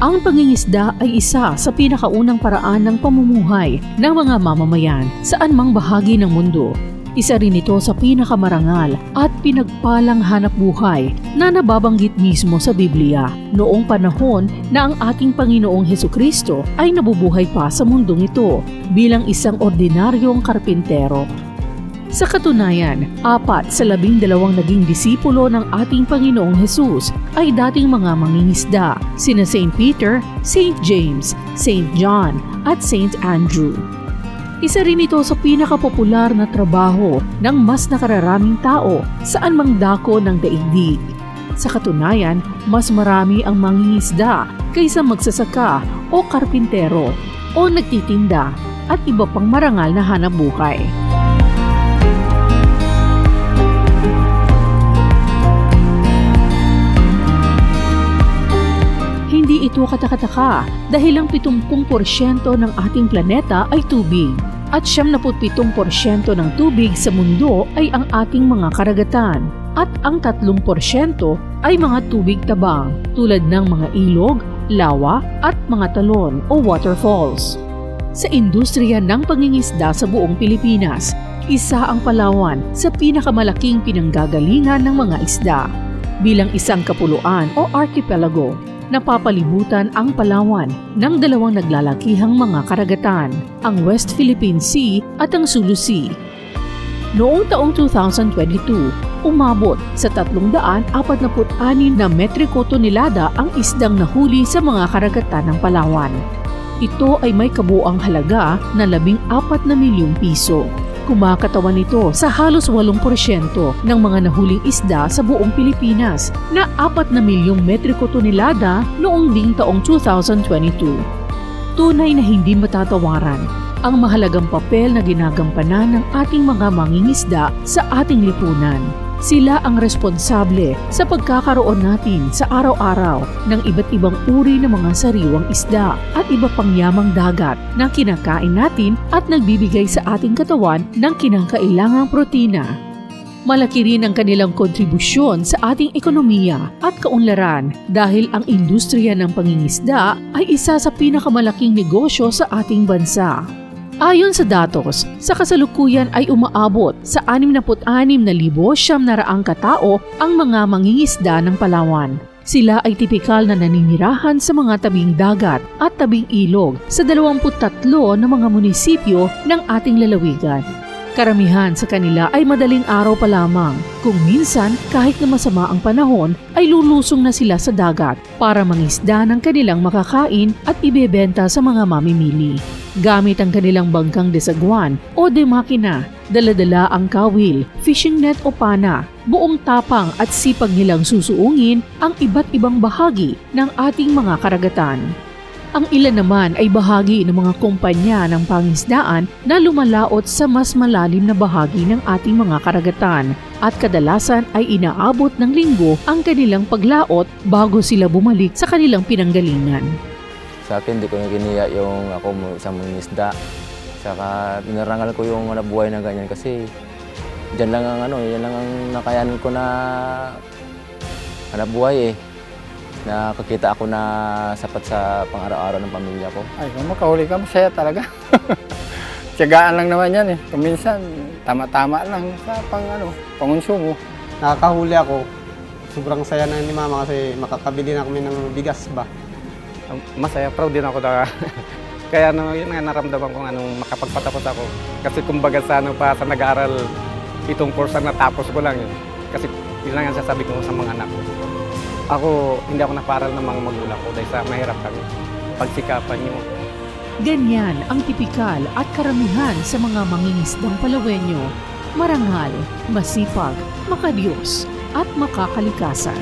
Ang pangingisda ay isa sa pinakaunang paraan ng pamumuhay ng mga mamamayan saan mang bahagi ng mundo. Isa rin ito sa pinakamarangal at pinagpalang hanapbuhay na nababanggit mismo sa Biblia noong panahon na ang ating Panginoong Hesukristo ay nabubuhay pa sa mundong ito bilang isang ordinaryong karpintero. Sa katunayan, 4 sa 12 naging disipulo ng ating Panginoong Hesus ay dating mga mangingisda, sina Saint Peter, Saint James, Saint John at Saint Andrew. Isa rin ito sa pinakapopular na trabaho ng mas nakararaming tao saan mang dako ng daigdig. Sa katunayan, mas marami ang mangingisda kaysa magsasaka o karpintero o nagtitinda at iba pang marangal na hanapbuhay. Hindi ito katakataka dahil ang 70% ng ating planeta ay tubig at 77% ng tubig sa mundo ay ang ating mga karagatan at ang 3% ay mga tubig tabang tulad ng mga ilog, lawa at mga talon o waterfalls. Sa industriya ng pangingisda sa buong Pilipinas, isa ang Palawan sa pinakamalaking pinanggagalingan ng mga isda. Bilang isang kapuluan o archipelago, napapalibutan ang Palawan ng 2 naglalakihang mga karagatan, ang West Philippine Sea at ang Sulu Sea. Noong taong 2022, umabot sa 346 na metriko tonelada ang isdang nahuli sa mga karagatan ng Palawan. Ito ay may kabuuang halaga na 14 na milyong piso. Kumakatawan ito sa halos 8% ng mga nahuling isda sa buong Pilipinas na 4 na milyong metriko tonelada noong ding taong 2022. Tunay na hindi matatawaran ang mahalagang papel na ginagampanan ng ating mga mangingisda sa ating lipunan. Sila ang responsable sa pagkakaroon natin sa araw-araw ng iba't ibang uri ng mga sariwang isda at iba pang yamang dagat na kinakain natin at nagbibigay sa ating katawan ng kinakailangang protina. Malaki rin ang kanilang kontribusyon sa ating ekonomiya at kaunlaran dahil ang industriya ng pangingisda ay isa sa pinakamalaking negosyo sa ating bansa. Ayon sa datos, sa kasalukuyan ay umaabot sa 66,900 katao ang mga mangingisda ng Palawan. Sila ay tipikal na naninirahan sa mga tabing dagat at tabing ilog sa 23 na mga munisipyo ng ating lalawigan. Karamihan sa kanila ay madaling araw pa lamang, kung minsan kahit na masama ang panahon ay lulusong na sila sa dagat para mangisda ng kanilang makakain at ibebenta sa mga mamimili. Gamit ang kanilang bangkang desagwan o demakina, dala-dala ang kawil, fishing net o pana, buong tapang at sipag nilang susuungin ang iba't ibang bahagi ng ating mga karagatan. Ang ilan naman ay bahagi ng mga kumpanya ng pangisdaan na lumalaot sa mas malalim na bahagi ng ating mga karagatan at kadalasan ay inaabot ng linggo ang kanilang paglaot bago sila bumalik sa kanilang pinanggalingan. Sa akin, di ko kiniya yung ako isang mangingisda. Saka pinarangal ko yung nabuhay na ganyan kasi yan lang ang nakayanan ko na nabuhay eh. Nakakita ako na sapat sa pang-araw-araw ng pamilya ko. Ay, kung makahuli ka, masaya talaga. Tiyagaan lang naman yan eh. Kung minsan, tama-tama lang sa pangonsumo. Nakakahuli ako. Sobrang saya na ni Mama kasi makakabili na kami ng bigas ba. Masaya, proud din ako na kaya yun nga naramdaman ko makapagpatapos ako. Kasi kumbaga sa sa nag-aaral, itong course na natapos ko lang yun. Kasi yun lang ang sasabi ko sa mga anak ko. Hindi ako naparal ng mga magulang ko dahil sa mahirap kami. Pagsikapan nyo. Ganyan ang tipikal at karamihan sa mga mangingisdang Palawenyo, marangal, masipag, makadiyos at makakalikasan.